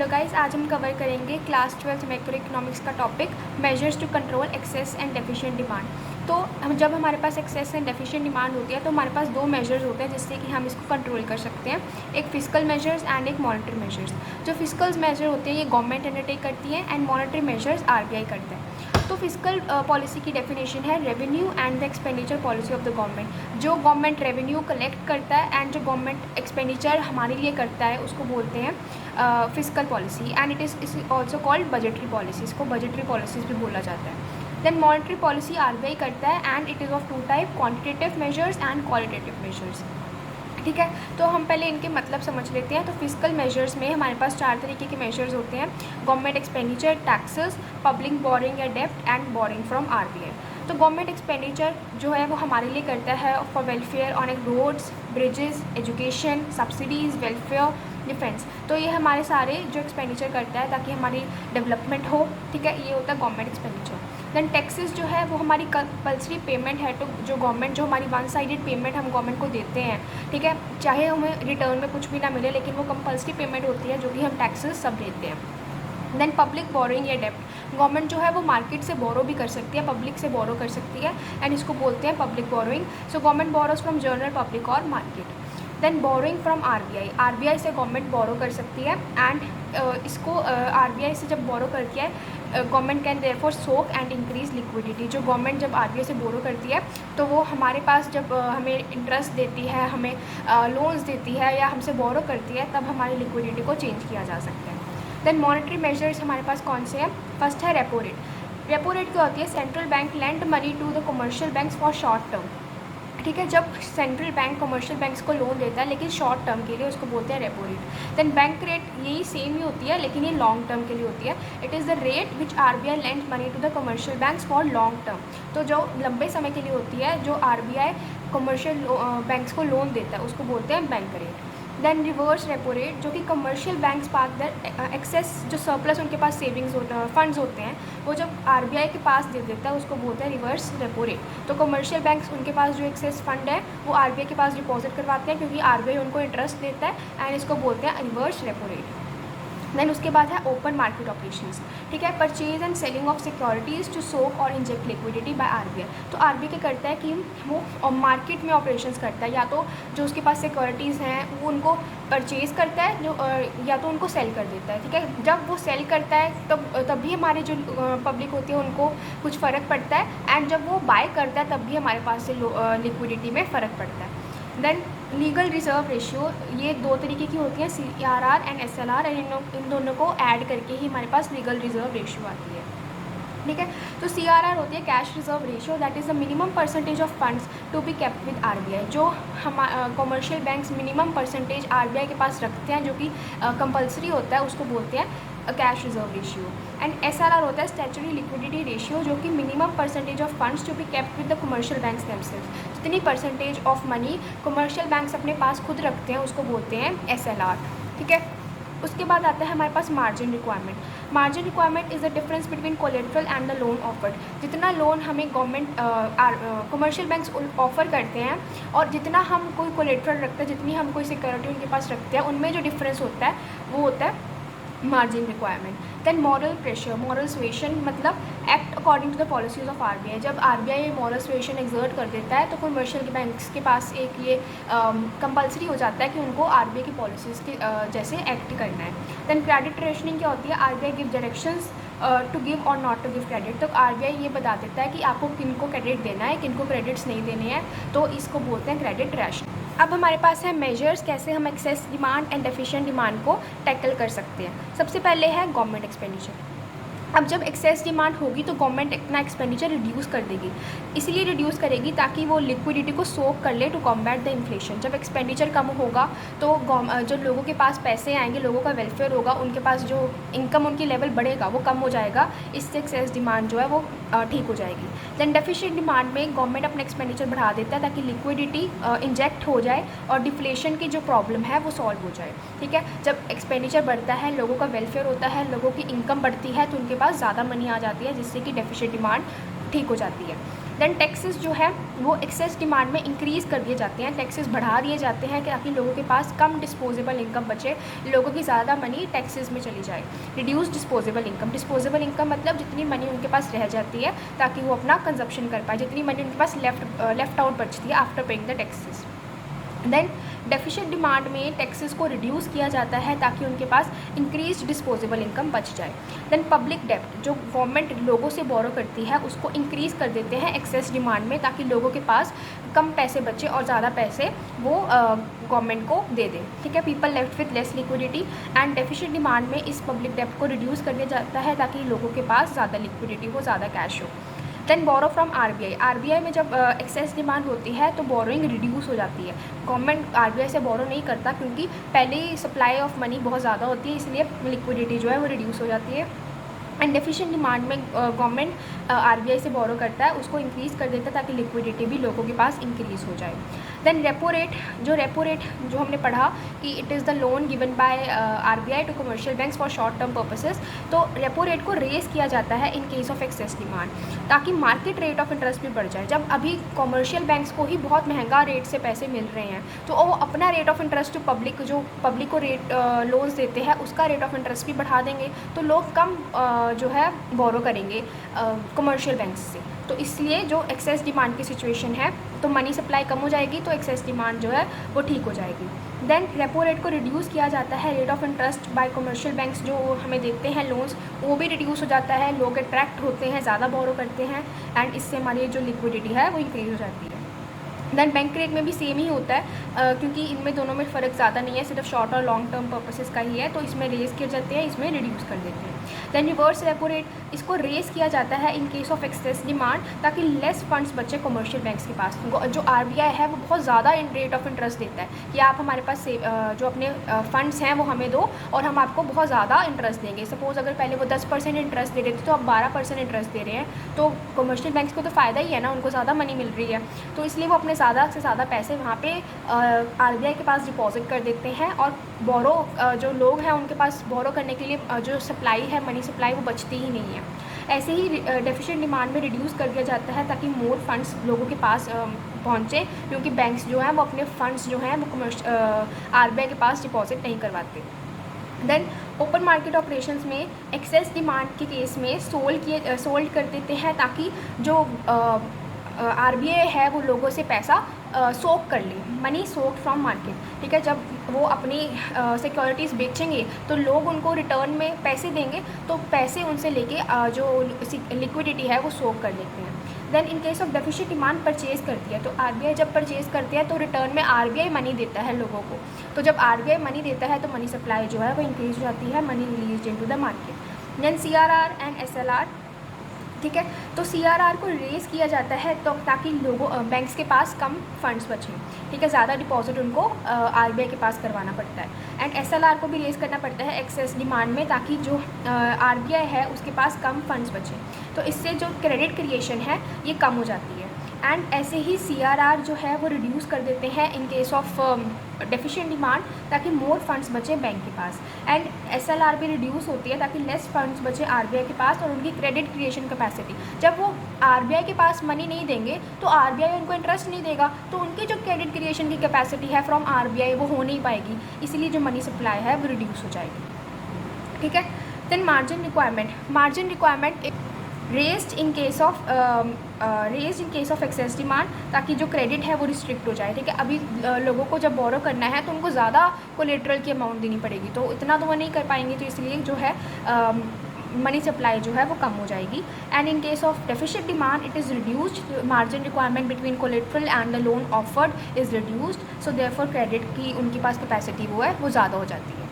Hello guys, आज हम cover करेंगे क्लास 12 मैक्रो इकोनॉमिक्स का topic measures to control excess and deficient demand. तो जब हमारे पास एक्सेस एंड डेफिशिएंट डिमांड होती है तो हमारे पास दो मेजर्स होते हैं जिससे कि हम इसको कंट्रोल कर सकते हैं, एक फिजिकल मेजर्स एंड एक मॉनेटरी मेजर्स। जो फिजिकल मेजर होते हैं ये गवर्नमेंट अंडरटेक करती है एंड मॉनेटरी मेजर्स आरबीआई करता है। तो फिजिकल पॉलिसी की डेफिनेशन है revenue and the expenditure policy of the government. जो गवर्नमेंट रेवेन्यू कलेक्ट करता है एंड जो गवर्नमेंट एक्सपेंडिचर हमारे लिए करता है उसको बोलते हैं physical policy and it is also called budgetary policy. इसको बजटरी पॉलिसीज़ भी बोला जाता है। देन मॉनेटरी पॉलिसी आरबीआई करता है and it is of two type, quantitative measures and qualitative measures. ठीक है, तो हम पहले इनके मतलब समझ लेते हैं। तो फिजिकल मेजर्स में हमारे पास चार तरीके के मेजर्स होते हैं: government expenditure, taxes, public borrowing या डेप्ट एंड बोरिंग फ्रॉम आरबीआई। तो गवर्नमेंट एक्सपेंडिचर जो है वो हमारे लिए करता है for welfare on roads, bridges, education, subsidies, welfare, defence. तो ये हमारे सारे जो एक्सपेंडिचर करता है ताकि हमारी डेवलपमेंट हो। ठीक है, ये होता है गवर्नमेंट एक्सपेंडिचर। देन टैक्सेस जो है वो हमारी कंपल्सरी पेमेंट है, तो जो गवर्नमेंट जो हमारी वन साइडेड पेमेंट हम गवर्नमेंट को देते हैं, ठीक है, चाहे हमें रिटर्न में कुछ भी ना मिले लेकिन वो कंपल्सरी पेमेंट होती है जो कि हम टैक्सेस सब देते हैं। देन पब्लिक बोरोइंग या डेप्ट, गवर्नमेंट जो है वो मार्केट से बोरो भी कर सकती है, पब्लिक से बोरो कर सकती है एंड इसको बोलते हैं public borrowing. So government borrows from general public और market. Then borrowing from RBI, RBI से गवर्नमेंट बोरो कर सकती है एंड इसको आरबीआई से जब बोरो करती है government can therefore soak and increase liquidity. जो गवर्नमेंट जब आरबीआई से बोरो करती है तो वो हमारे पास जब हमें इंटरेस्ट देती है, हमें लोन्स देती है या हमसे बोरो करती है, तब हमारी लिक्विडिटी को चेंज किया जा सकता है। देन मॉनेटरी मेजर्स हमारे पास कौन से हैं? फर्स्ट है रेपो रेट। रेपो रेट क्या होती है? Central bank lend money to the commercial banks for short term. ठीक है, जब सेंट्रल बैंक कमर्शियल बैंक्स को लोन देता है लेकिन शॉर्ट टर्म के लिए, उसको बोलते हैं repo rate. Then bank rate यही सेम ही होती है लेकिन ये लॉन्ग टर्म के लिए होती है। It is the rate which RBI lend money to the commercial banks for long term. तो जो लंबे समय के लिए होती है, जो आरबीआई कमर्शियल बैंक्स को लोन देता है, उसको बोलते हैं bank rate. Then reverse repo rate, जो कि कमर्शियल बैंक्स पास दर एक्सेस जो सरप्लस उनके पास सेविंग्स फंड्स होते हैं वो जब आरबीआई के पास दे देता है उसको बोलते हैं रिवर्स रेपो रेट। तो कमर्शियल बैंक्स उनके पास जो एक्सेस फंड है वो आरबीआई के पास डिपॉजिट करवाते हैं क्योंकि आरबीआई उनको इंटरेस्ट देता है एंड इसको बोलते हैं रिवर्स रेपो रेट। देन उसके बाद है ओपन मार्केट ऑपरेशंस। ठीक है, purchase and selling of securities to soak और इंजेक्ट लिक्विडिटी बाय आरबीआई। तो आरबीआई क्या करता है कि वो मार्केट में ऑपरेशंस करता है, या तो जो उसके पास सिक्योरिटीज़ हैं वो उनको परचेज़ करता है जो या तो उनको सेल कर देता है। ठीक है, जब वो सेल करता है तब भी हमारे जो पब्लिक होती है उनको कुछ फ़र्क पड़ता है एंड जब वो बाय करता है तब भी हमारे पास से लिक्विडिटी में फ़र्क पड़ता है। देन लीगल रिजर्व रेशियो, ये दो तरीके की होती हैं, CRR and SLR, and in दोनों को ऐड करके ही हमारे पास लीगल रिजर्व रेशियो आती है। ठीक है, तो CRR होती है cash reserve ratio, that is the minimum percentage of funds to be kept with RBI. जो हम commercial banks minimum percentage RBI के पास रखते हैं जो कि कंपलसरी होता है, उसको बोलते हैं cash reserve ratio. And SRR होता है स्टैट्यूटरी लिक्विडिटी रेशियो, जो कि minimum percentage of funds to be kept with the commercial banks themselves. जितनी percentage of money commercial banks अपने पास खुद रखते हैं उसको बोलते हैं SLR। ठीक है, उसके बाद आता है हमारे पास margin requirement. Margin requirement is the difference between collateral and the loan offered. जितना लोन हमें गवर्नमेंट कमर्शियल बैंक्स ऑफर करते हैं और जितना हम कोई कोलेट्रल रखते हैं, जितनी हम कोई सिक्योरिटी उनके पास रखते हैं, उनमें जो डिफरेंस होता है वो होता है margin requirement. Then moral pressure, moral suasion मतलब act according to the policies of RBI. जब आरबीआई मॉरल सुएशन एक्सर्ट कर देता है तो कमर्शियल बैंक्स के पास एक ये कंपलसरी हो जाता है कि उनको आरबीआई की पॉलिसीज़ के जैसे एक्ट करना है। देन क्रेडिट रेशनिंग क्या होती है? RBI give directions to give और नॉट टू गिव क्रेडिट। तो आरबीआई ये बता देता है कि आपको किनको क्रेडिट देना है, किनको क्रेडिट्स नहीं देने हैं, तो इसको बोलते हैं क्रेडिट रेशनिंग। अब हमारे पास है मेजर्स, कैसे हम excess demand and deficient demand को टैकल कर सकते हैं। सबसे पहले है गवर्नमेंट एक्सपेंडिचर। अब जब एक्सेस डिमांड होगी तो गवर्नमेंट अपना एक्सपेंडिचर रिड्यूस कर देगी, इसलिए रिड्यूस करेगी ताकि वो लिक्विडिटी को सोक कर ले टू कॉम्बैट द इन्फ्लेशन। जब एक्सपेंडिचर कम होगा तो जो लोगों के पास पैसे आएंगे, लोगों का वेलफेयर होगा, उनके पास जो इनकम उनकी लेवल बढ़ेगा वो कम हो जाएगा, इससे एक्सेस डिमांड जो है वो ठीक हो जाएगी। देन डेफिशिएंट डिमांड में गवर्नमेंट अपना एक्सपेंडिचर बढ़ा देता है ताकि लिक्विडिटी इंजेक्ट हो जाए और डिफ्लेशन की जो प्रॉब्लम है वो सॉल्व हो जाए। ठीक है, जब एक्सपेंडिचर बढ़ता है, लोगों का वेलफेयर होता है, लोगों की इनकम बढ़ती है तो उनके पास ज़्यादा मनी आ जाती है जिससे कि डेफिशिएंट डिमांड ठीक हो जाती है। देन टैक्सेस जो है वो एक्सेस डिमांड में इंक्रीज़ कर दिए जाते हैं, टैक्सेस बढ़ा दिए जाते हैं ताकि लोगों के पास कम डिस्पोजेबल इनकम बचे, लोगों की ज़्यादा मनी टैक्सेस में चली जाए। रिड्यूस डिस्पोजेबल इनकम मतलब जितनी मनी उनके पास रह जाती है ताकि वो अपना कंजप्शन कर पाए, जितनी मनी उनके पास लेफ्ट आउट बचती है after paying the taxes. Then deficient demand में टैक्सेस को रिड्यूस किया जाता है ताकि उनके पास इंक्रीज डिस्पोजेबल इनकम बच जाए। देन पब्लिक डेब्ट, जो गवर्नमेंट लोगों से बोरो करती है उसको इंक्रीज़ कर देते हैं एक्सेस डिमांड में ताकि लोगों के पास कम पैसे बचे और ज़्यादा पैसे वो गवर्नमेंट को दे दें। ठीक है, people left with less liquidity and deficient demand में इस पब्लिक डेब्ट को रिड्यूस कर दिया जाता है ताकि लोगों के पास ज़्यादा लिक्विडिटी हो, ज़्यादा कैश हो। देन बोरो फ्रॉम आरबीआई में जब एक्सेस डिमांड होती है तो बोरोइंग रिड्यूस हो जाती है। गवर्नमेंट आरबीआई से बोरो नहीं करता क्योंकि पहले ही सप्लाई ऑफ मनी बहुत ज़्यादा होती है, इसलिए लिक्विडिटी जो है वो रिड्यूस हो जाती है। एंड डेफिशिएंट डिमांड में गवर्नमेंट आरबीआई से बोरो करता है, उसको इंक्रीज़ कर देता है ताकि लिक्विडिटी भी लोगों के पास इंक्रीज़ हो जाए। देन रेपो रेट जो हमने पढ़ा कि it is the loan given by RBI to commercial banks for short term purposes, तो रेपो रेट को रेज़ किया जाता है in case of excess demand ताकि मार्केट रेट ऑफ इंटरेस्ट भी बढ़ जाए। जब अभी कमर्शियल बैंक्स को ही बहुत महंगा रेट से पैसे मिल रहे हैं तो वो अपना रेट ऑफ इंटरेस्ट जो पब्लिक को रेट लोन्स देते हैं उसका रेट ऑफ इंटरेस्ट भी बढ़ा देंगे, तो लोग कम जो है बोरो करेंगे कमर्शियल बैंक्स से। तो इसलिए जो एक्सेस डिमांड की सिचुएशन है तो मनी सप्लाई कम हो जाएगी तो एक्सेस डिमांड जो है वो ठीक हो जाएगी। देन रेपो रेट को रिड्यूस किया जाता है, rate of interest by commercial banks जो हमें देते हैं लोन्स वो भी रिड्यूस हो जाता है, लोग अट्रैक्ट होते हैं, ज़्यादा बोरो करते हैं एंड इससे हमारी जो लिक्विडिटी है वो इंक्रीज़ हो जाती है। देन बैंक रेट में भी सेम ही होता है क्योंकि इनमें दोनों में फ़र्क ज़्यादा नहीं है, सिर्फ शॉर्ट और लॉन्ग टर्म पर्पसेस का ही है, तो इसमें रेज़ किए जाते हैं, इसमें रिड्यूस कर देते हैं। देन रिवर्स रेपो रेट, इसको रेज़ किया जाता है in case of excess demand ताकि लेस फंड्स बचे कमर्शियल बैंक्स के पास। जो आरबीआई है वो बहुत ज़्यादा रेट ऑफ इंटरेस्ट देता है कि आप हमारे पास जो अपने फंड्स हैं वो हमें दो और हम आपको बहुत ज़्यादा इंटरेस्ट देंगे। सपोज़ अगर पहले वो 10% इंटरेस्ट दे रहे थे तो अब 12% इंटरेस्ट दे रहे हैं, तो कमर्शियल बैंक्स को तो फ़ायदा ही है ना, उनको ज़्यादा मनी मिल रही है, तो इसलिए वो अपने ज़्यादा से ज़्यादा पैसे वहाँ पे आरबीआई के पास डिपॉजिट कर देते हैं और बोरो जो लोग हैं उनके पास बोरो करने के लिए जो सप्लाई है, मनी सप्लाई, वो बचती ही नहीं है। ऐसे ही डेफिशिएंट डिमांड में रिड्यूस कर दिया जाता है ताकि मोर फंड्स लोगों के पास पहुँचे, क्योंकि बैंक्स जो हैं वो अपने फंड्स जो हैं वो आरबीआई के पास डिपॉजिट नहीं करवाते। देन ओपन मार्केट ऑपरेशंस में एक्सेस डिमांड के केस में सोल्ड कर देते हैं ताकि जो आरबीआई है वो लोगों से पैसा सोक कर ले, मनी सोक फ्रॉम मार्केट। ठीक है, जब वो अपनी सिक्योरिटीज़ बेचेंगे तो लोग उनको रिटर्न में पैसे देंगे, तो पैसे उनसे लेके जो लिक्विडिटी है वो सोक कर लेते हैं। Then in case of deficient demand purchase करती है, तो आरबीआई जब परचेज़ करती है तो रिटर्न में आरबीआई मनी देता है लोगों को, तो जब आरबीआई मनी देता है तो मनी सप्लाई जो है वो इंक्रीज हो जाती है, money release into the market. Then CRR and SLR, ठीक है, तो सीआरआर को रेज़ किया जाता है तो ताकि लोगों बैंक्स के पास कम फंड्स बचें। ठीक है, ज़्यादा डिपॉजिट उनको आरबीआई के पास करवाना पड़ता है। एंड एसएलआर को भी रेज़ करना पड़ता है एक्सेस डिमांड में ताकि जो आरबीआई है उसके पास कम फंड्स बचें, तो इससे जो क्रेडिट क्रिएशन है ये कम हो जाती है। एंड ऐसे ही सीआरआर जो है वो रिड्यूस कर देते हैं इन केस ऑफ डेफिशिएंट डिमांड ताकि मोर फंड्स बचे बैंक के पास। एंड एसएलआर भी रिड्यूस होती है ताकि लेस फंड्स बचे आरबीआई के पास और उनकी क्रेडिट क्रिएशन कैपेसिटी, जब वो आरबीआई के पास मनी नहीं देंगे तो आरबीआई उनको इंटरेस्ट नहीं देगा, तो उनकी जो क्रेडिट क्रिएशन की कैपेसिटी है फ्रॉम आरबीआई वो हो नहीं पाएगी, इसीलिए जो मनी सप्लाई है वो रिड्यूस हो जाएगी। ठीक है, then margin requirement raised in case of excess demand ताकि जो क्रेडिट है वो रिस्ट्रिक्ट हो जाए। ठीक है, अभी लोगों को जब बोरो करना है तो उनको ज़्यादा कोलेटरल की अमाउंट देनी पड़ेगी, तो इतना तो वो नहीं कर पाएंगे, तो इसलिए जो है मनी सप्लाई जो है वो कम हो जाएगी। And in case of deficient demand it is reduced, margin requirement between collateral and the loan offered is reduced, so therefore credit की उनके पास कैपेसिटी वो है वो ज़्यादा हो जाती है।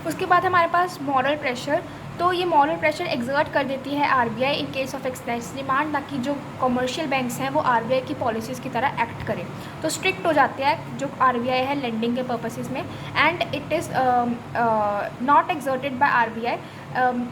उसके बाद हमारे पास मॉरल प्रेशर, तो ये मॉरल प्रेशर एग्जर्ट कर देती है RBI in case of excess demand ताकि जो कमर्शियल बैंक्स हैं वो आरबीआई की पॉलिसीज़ की तरह एक्ट करें, तो स्ट्रिक्ट हो जाते हैं जो आरबीआई है लेंडिंग के पर्पसेस में। And it is not exerted by RBI,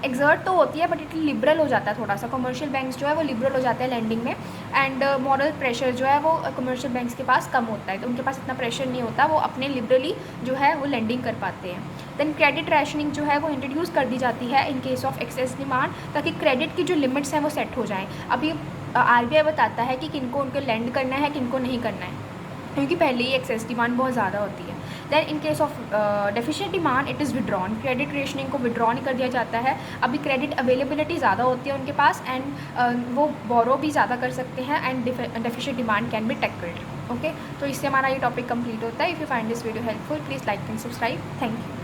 exert तो होती है बट इट लिबरल हो जाता है थोड़ा सा, कमर्शियल बैंक्स जो है वो लिबरल हो जाते हैं लेंडिंग में। एंड मॉरल प्रेशर जो है वो कमर्शियल बैंक्स के पास कम होता है, तो उनके पास इतना प्रेशर नहीं होता, वो अपने लिबरली जो है वो लेंडिंग कर पाते हैं। देन क्रेडिट रैशनिंग जो है वो इंट्रोड्यूस कर दी जाती है in case of excess demand, ताकि क्रेडिट की जो लिमिट्स हैं वो सेट हो जाएँ। अभी RBI बताता है कि किनको उनको लेंड करना है, किनको नहीं करना है, क्योंकि पहले ही एक्सेस डिमांड बहुत ज़्यादा होती है। Then in case of deficient demand it is withdrawn, credit rationing को विड्रॉ नहीं कर दिया जाता है। अभी क्रेडिट अवेलेबिलिटी ज़्यादा होती है उनके पास एंड वो बोरो भी ज़्यादा कर सकते हैं and deficient demand can be tackled. Okay, तो इससे हमारा ये टॉपिक कंप्लीट होता है। If you find this video helpful please like and subscribe. Thank you.